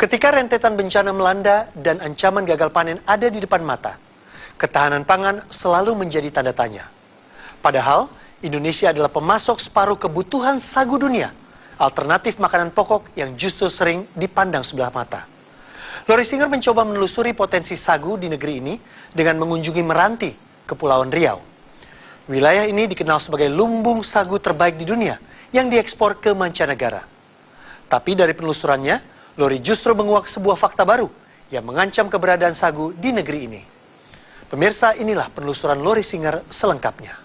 Ketika rentetan bencana melanda dan ancaman gagal panen ada di depan mata, ketahanan pangan selalu menjadi tanda tanya. Padahal, Indonesia adalah pemasok separuh kebutuhan sagu dunia, alternatif makanan pokok yang justru sering dipandang sebelah mata. Lori Singer mencoba menelusuri potensi sagu di negeri ini dengan mengunjungi Meranti, Kepulauan Riau. Wilayah ini dikenal sebagai lumbung sagu terbaik di dunia yang diekspor ke mancanegara. Tapi dari penelusurannya, Lori justru menguak sebuah fakta baru yang mengancam keberadaan sagu di negeri ini. Pemirsa, inilah penelusuran Lori Singer selengkapnya.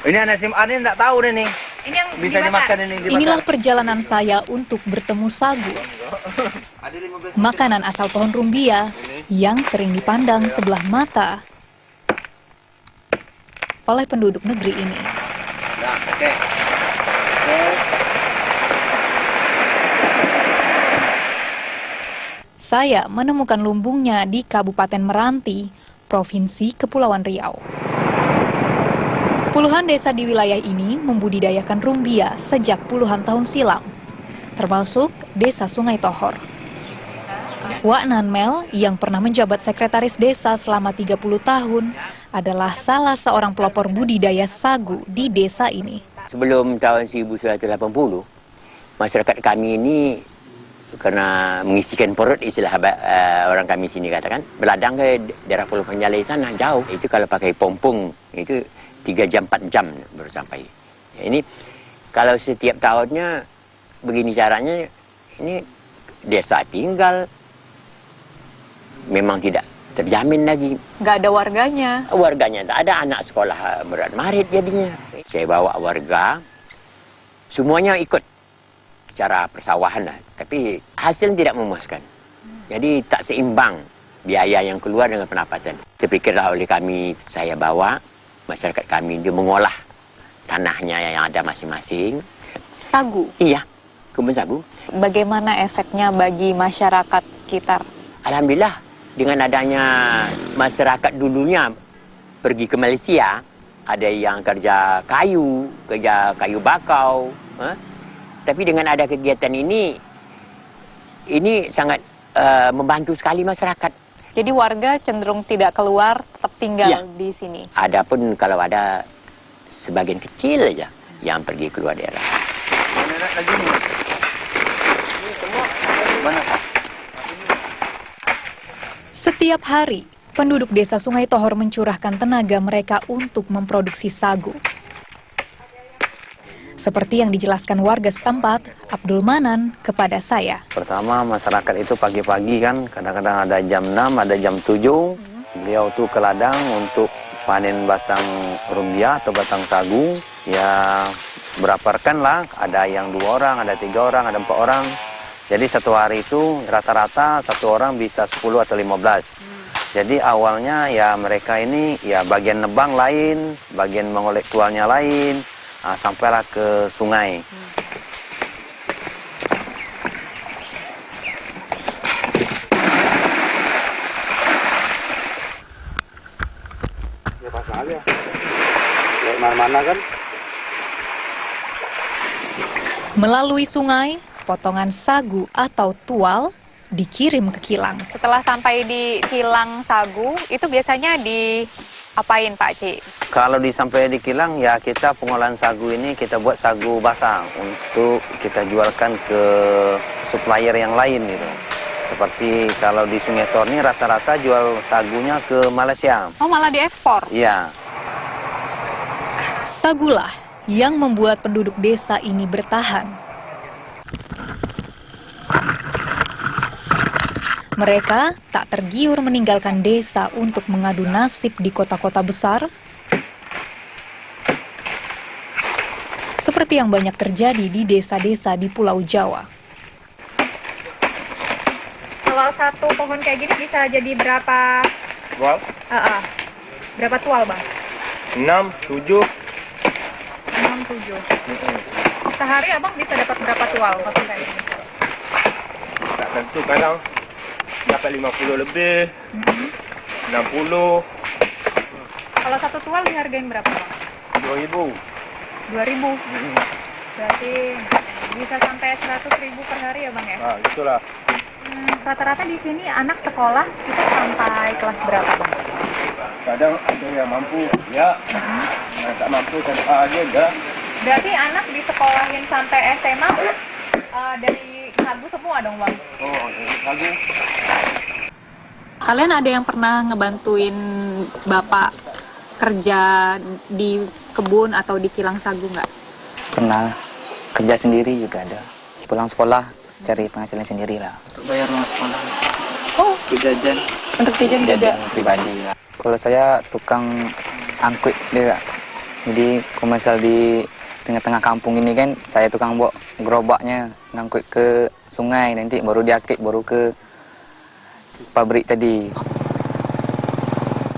Ini anak SMA ini nggak tahu deh nih. Ini yang bisa dimakan ini. Inilah perjalanan saya untuk bertemu sagu. Makanan asal pohon rumbia yang sering dipandang sebelah mata oleh penduduk negeri ini. Nah, oke. Saya menemukan lumbungnya di Kabupaten Meranti, Provinsi Kepulauan Riau. Puluhan desa di wilayah ini membudidayakan rumbia sejak puluhan tahun silam, termasuk Desa Sungai Tohor. Wak Nanmel yang pernah menjabat sekretaris desa selama 30 tahun adalah salah seorang pelopor budidaya sagu di desa ini. Sebelum tahun 1980, masyarakat kami ini karena mengisikan perut, istilah orang kami sini katakan, beladang ke daerah Pulau Panjalai sana jauh. Itu kalau pakai pompong itu 3 jam 4 jam baru sampai. Ini kalau setiap tahunnya begini caranya, ini desa tinggal memang tidak terjamin lagi. Nggak ada warganya. Warganya tak ada, anak sekolah murid jadinya. Saya bawa warga, semuanya ikut cara persawahan lah. Tapi hasil tidak memuaskan. Jadi tak seimbang biaya yang keluar dengan pendapatan. Terpikirlah oleh kami, saya bawa masyarakat kami dia mengolah tanahnya yang ada masing-masing. Sagu? Iya, kebun sagu. Bagaimana efeknya bagi masyarakat sekitar? Alhamdulillah, dengan adanya masyarakat dulunya pergi ke Malaysia, ada yang kerja kayu bakau. Tapi dengan ada kegiatan ini sangat membantu sekali masyarakat. Jadi warga cenderung tidak keluar, tetap tinggal di sini. Adapun kalau ada sebagian kecil aja yang pergi keluar daerah. Setiap hari, penduduk desa Sungai Tohor mencurahkan tenaga mereka untuk memproduksi sagu. Seperti yang dijelaskan warga setempat, Abdul Manan, kepada saya. Pertama, masyarakat itu pagi-pagi kan, kadang-kadang ada jam 6, ada jam 7. Beliau tuh ke ladang untuk panen batang rumbia atau batang sagu. Ya, berapa rekan lah, ada yang 2 orang, ada 3 orang, ada 4 orang. Jadi satu hari itu rata-rata satu orang bisa 10 atau 15. Jadi awalnya ya mereka ini ya bagian nebang lain, bagian mengolek tualnya lain. Sampailah ke sungai. Ya pasal ya. Lewat mana-mana kan. Melalui sungai, potongan sagu atau tual dikirim ke kilang. Setelah sampai di kilang sagu, itu biasanya diapain Pak Ci? Kalau sampai di kilang, ya kita pengolahan sagu ini kita buat sagu basah untuk kita jualkan ke supplier yang lain gitu. Seperti kalau di Sungai Tohor ini rata-rata jual sagunya ke Malaysia. Oh, malah diekspor? Iya. Sagulah yang membuat penduduk desa ini bertahan. Mereka tak tergiur meninggalkan desa untuk mengadu nasib di kota-kota besar, seperti yang banyak terjadi di desa-desa di Pulau Jawa. Kalau satu pohon kayak gini bisa jadi berapa? Tual? Berapa tual, Bang? 6, 7. 6, 7. Sehari Abang bisa dapat berapa tual potong kayak gini? Tak tentu, kadang dapat 50 lebih, 60. Kalau satu tual dihargain berapa, Bang? 2.000. 2.000. Berarti bisa sampai 100.000 per hari ya Bang ya? Nah, itulah. Rata-rata di sini anak sekolah itu sampai kelas berapa Bang? Kadang ada yang mampu, ya. Yang tak mampu, kan aja dah. Berarti anak disekolahin sampai SMA dari Sagu semua dong Bang? Oh, dari Sagu. Kalian ada yang pernah ngebantuin Bapak kerja di kebun atau di kilang sagu nggak? Pernah kerja sendiri juga ada. Pulang sekolah cari penghasilan sendiri lah. Untuk bayar uang sekolah. Oh, Untuk jajan. untuk jajan juga. Jajan pribadi. Kalau saya tukang angkut juga. Jadi kalau misal di tengah-tengah kampung ini kan, saya tukang bawa gerobaknya ngangkut ke sungai, nanti baru diangkut baru ke pabrik tadi.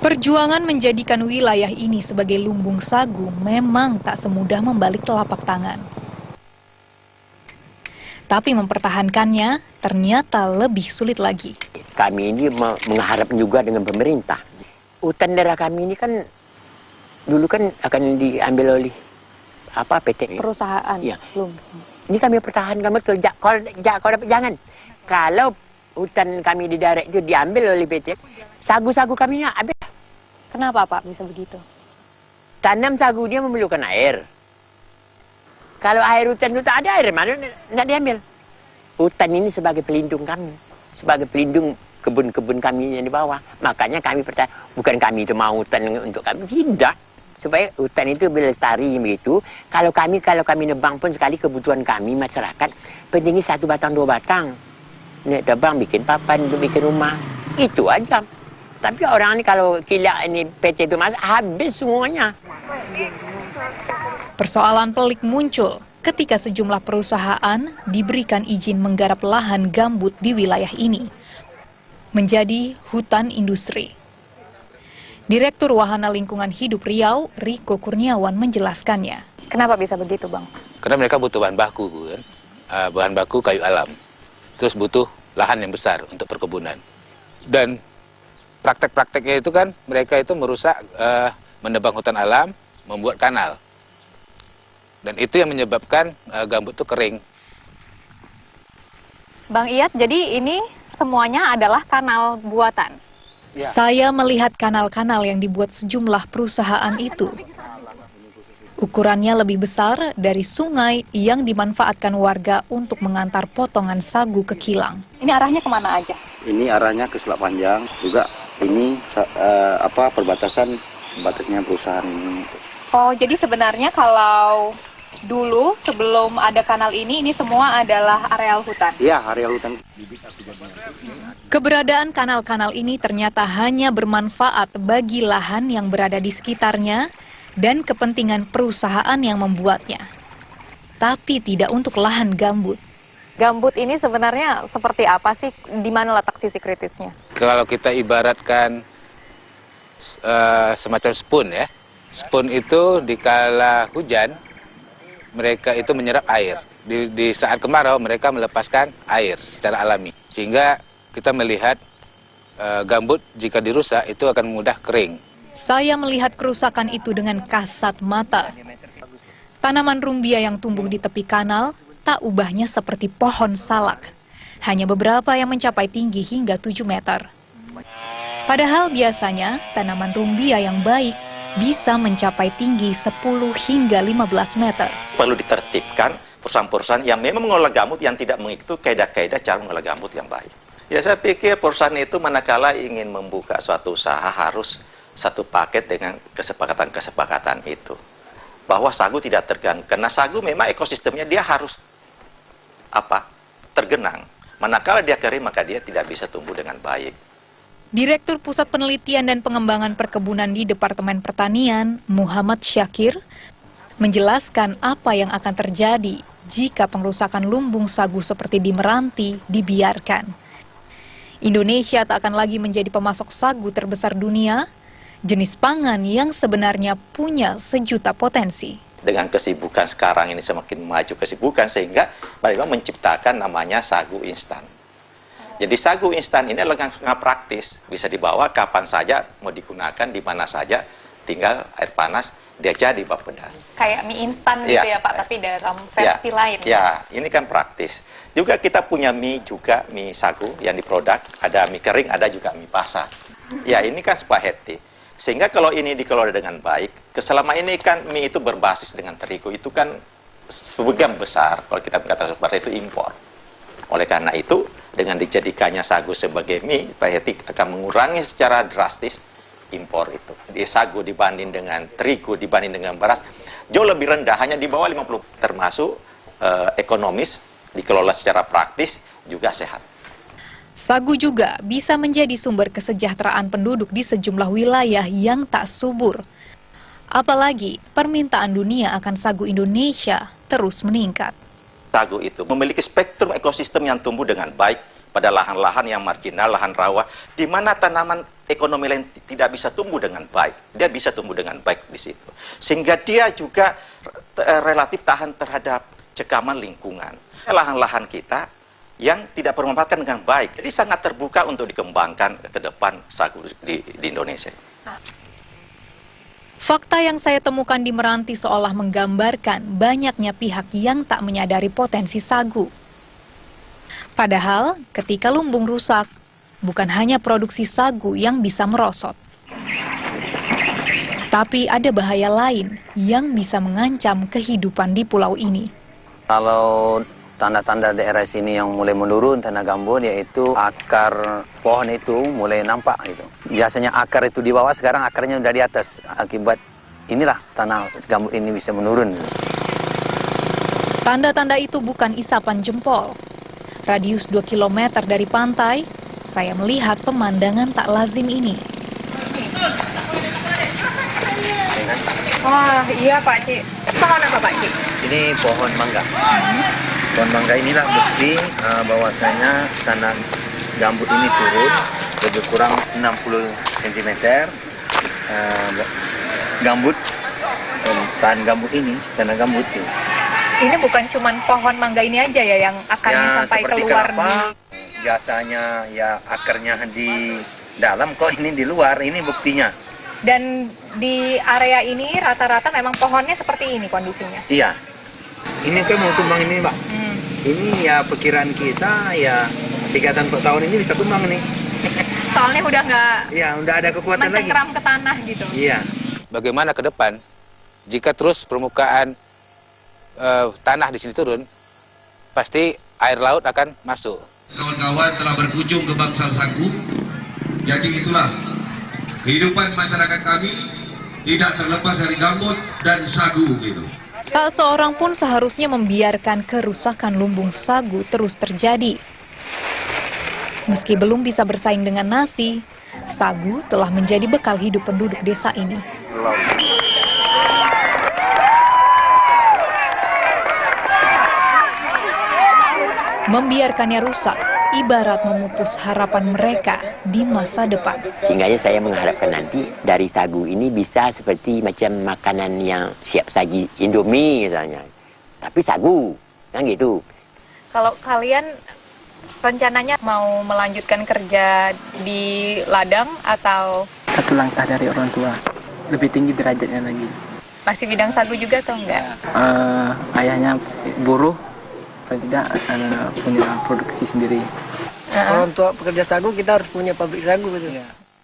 Perjuangan menjadikan wilayah ini sebagai lumbung sagu memang tak semudah membalik telapak tangan. Tapi mempertahankannya ternyata lebih sulit lagi. Kami ini mengharap juga dengan pemerintah. Hutan daerah kami ini kan dulu kan akan diambil oleh PT Perusahaan ya. lumbung. Ini kami pertahankan betul. Kalau dapat jangan. Kalau hutan kami di daerah itu diambil oleh PT, sagu-sagu kami habis. Kenapa Pak bisa begitu? Tanam sagu dia memerlukan air. Kalau air hutan itu tak ada air, mana tidak diambil. Hutan ini sebagai pelindung kami, sebagai pelindung kebun-kebun kami yang di bawah. Makanya kami percaya, bukan kami itu mau hutan untuk kami, tidak. Supaya hutan itu berlestari begitu. Kalau kami nebang pun sekali kebutuhan kami masyarakat, pentingnya 1 batang 2 batang. Nebang bikin papan, bikin rumah, itu aja. Tapi orang ini kalau kilang ini PT itu masuk, habis semuanya. Persoalan pelik muncul ketika sejumlah perusahaan diberikan izin menggarap lahan gambut di wilayah ini menjadi hutan industri. Direktur Wahana Lingkungan Hidup Riau, Riko Kurniawan menjelaskannya. Kenapa bisa begitu, Bang? Karena mereka butuh bahan baku, kan? Bahan baku kayu alam. Terus butuh lahan yang besar untuk perkebunan. Dan praktek-prakteknya itu kan mereka itu merusak, menebang hutan alam, membuat kanal. Dan itu yang menyebabkan gambut itu kering. Bang Iyat, jadi ini semuanya adalah kanal buatan? Ya. Saya melihat kanal-kanal yang dibuat sejumlah perusahaan itu. Ukurannya lebih besar dari sungai yang dimanfaatkan warga untuk mengantar potongan sagu ke kilang. Ini arahnya kemana aja? Ini arahnya ke Selat Panjang, juga ini perbatasan batasnya perusahaan ini. Oh, jadi sebenarnya kalau dulu sebelum ada kanal ini semua adalah areal hutan? Iya, areal hutan. Keberadaan kanal-kanal ini ternyata hanya bermanfaat bagi lahan yang berada di sekitarnya dan kepentingan perusahaan yang membuatnya. Tapi tidak untuk lahan gambut. Gambut ini sebenarnya seperti apa sih? Di mana letak sisi kritisnya? Kalau kita ibaratkan semacam spoon ya. Spoon itu dikala hujan, mereka itu menyerap air. Di saat kemarau mereka melepaskan air secara alami. Sehingga kita melihat gambut jika dirusak itu akan mudah kering. Saya melihat kerusakan itu dengan kasat mata. Tanaman rumbia yang tumbuh di tepi kanal tak ubahnya seperti pohon salak. Hanya beberapa yang mencapai tinggi hingga 7 meter. Padahal biasanya tanaman rumbia yang baik bisa mencapai tinggi 10 hingga 15 meter. Perlu ditertibkan perusahaan-perusahaan yang memang mengelola gambut yang tidak mengikuti kaidah-kaidah cara mengelola gambut yang baik. Ya saya pikir perusahaan itu manakala ingin membuka suatu usaha harus satu paket dengan kesepakatan-kesepakatan itu. Bahwa sagu tidak terganggu. Karena sagu memang ekosistemnya dia harus tergenang. Manakala dia kering maka dia tidak bisa tumbuh dengan baik. Direktur Pusat Penelitian dan Pengembangan Perkebunan di Departemen Pertanian, Muhammad Syakir, menjelaskan apa yang akan terjadi jika pengrusakan lumbung sagu seperti di Meranti dibiarkan. Indonesia tak akan lagi menjadi pemasok sagu terbesar dunia, jenis pangan yang sebenarnya punya sejuta potensi. Dengan kesibukan sekarang ini semakin maju kesibukan sehingga mereka menciptakan namanya sagu instan. Jadi sagu instan ini sangat praktis, bisa dibawa kapan saja, mau digunakan di mana saja, tinggal air panas dia jadi Bapeda. Kayak mie instan gitu ya Pak, tapi dalam versi lain. Ya, ini kan praktis. Juga kita punya mie juga, mie sagu yang diproduk. Ada mie kering, ada juga mie basah. Ya, ini kan spaghetti. Sehingga kalau ini dikelola dengan baik, selama ini kan mie itu berbasis dengan terigu. Itu kan sebagian besar, kalau kita berkata seperti itu, impor. Oleh karena itu, dengan dijadikannya sagu sebagai mie, spaghetti akan mengurangi secara drastis impor itu. Di sagu dibanding dengan terigu, dibanding dengan beras, jauh lebih rendah, hanya di bawah 50, termasuk ekonomis, dikelola secara praktis, juga sehat. Sagu juga bisa menjadi sumber kesejahteraan penduduk di sejumlah wilayah yang tak subur. Apalagi permintaan dunia akan sagu Indonesia terus meningkat. Sagu itu memiliki spektrum ekosistem yang tumbuh dengan baik pada lahan-lahan yang marginal, lahan rawa, di mana tanaman ekonomi lain tidak bisa tumbuh dengan baik. Dia bisa tumbuh dengan baik di situ. Sehingga dia juga relatif tahan terhadap cekaman lingkungan. Lahan-lahan kita yang tidak bermanfaatkan dengan baik. Jadi sangat terbuka untuk dikembangkan ke depan sagu di Indonesia. Fakta yang saya temukan di Meranti seolah menggambarkan banyaknya pihak yang tak menyadari potensi sagu. Padahal, ketika lumbung rusak, bukan hanya produksi sagu yang bisa merosot. Tapi ada bahaya lain yang bisa mengancam kehidupan di pulau ini. Kalau tanda-tanda daerah sini yang mulai menurun, tanah gambut, yaitu akar pohon itu mulai nampak gitu. Biasanya akar itu di bawah, sekarang akarnya udah di atas. Akibat inilah tanah gambut ini bisa menurun. Tanda-tanda itu bukan isapan jempol. Radius 2 km dari pantai, saya melihat pemandangan tak lazim ini. Wah, iya Pak Cik. Pohon apa Pak Cik? Ini pohon mangga. Pohon mangga inilah bukti bahwasanya tanah gambut ini turun lebih kurang 60 cm. Gambut, tanah gambut ini, tanah gambut ini. Ini bukan cuma pohon mangga ini aja ya yang akarnya sampai keluar kelapa, di... Biasanya ya akarnya di dalam, kok ini di luar, ini buktinya. Dan di area ini rata-rata memang pohonnya seperti ini kondisinya? Iya. Ini kan mau tumbang ini Pak. Ini ya perkiraan kita ya 3 tahun ini bisa tumbang nih. Soalnya udah nggak... Iya, udah ada kekuatan lagi. Mencengkeram ke tanah gitu? Iya. Bagaimana ke depan jika terus permukaan tanah di sini turun, pasti air laut akan masuk. Kawan-kawan telah berkunjung ke Bangsal Sagu, jadi itulah kehidupan masyarakat kami tidak terlepas dari gambut dan sagu gitu. Tak seorang pun seharusnya membiarkan kerusakan lumbung sagu terus terjadi. Meski belum bisa bersaing dengan nasi, sagu telah menjadi bekal hidup penduduk desa ini. Membiarkannya rusak, ibarat memupus harapan mereka di masa depan. Sehingga saya mengharapkan nanti dari sagu ini bisa seperti macam makanan yang siap saji Indomie misalnya. Tapi sagu, kan gitu. Kalau kalian rencananya mau melanjutkan kerja di ladang atau... Satu langkah dari orang tua, lebih tinggi derajatnya lagi. Masih bidang sagu juga atau enggak? Ayahnya buruh, tidak punya produksi sendiri. Kalau untuk pekerja sagu kita harus punya pabrik sagu gitu.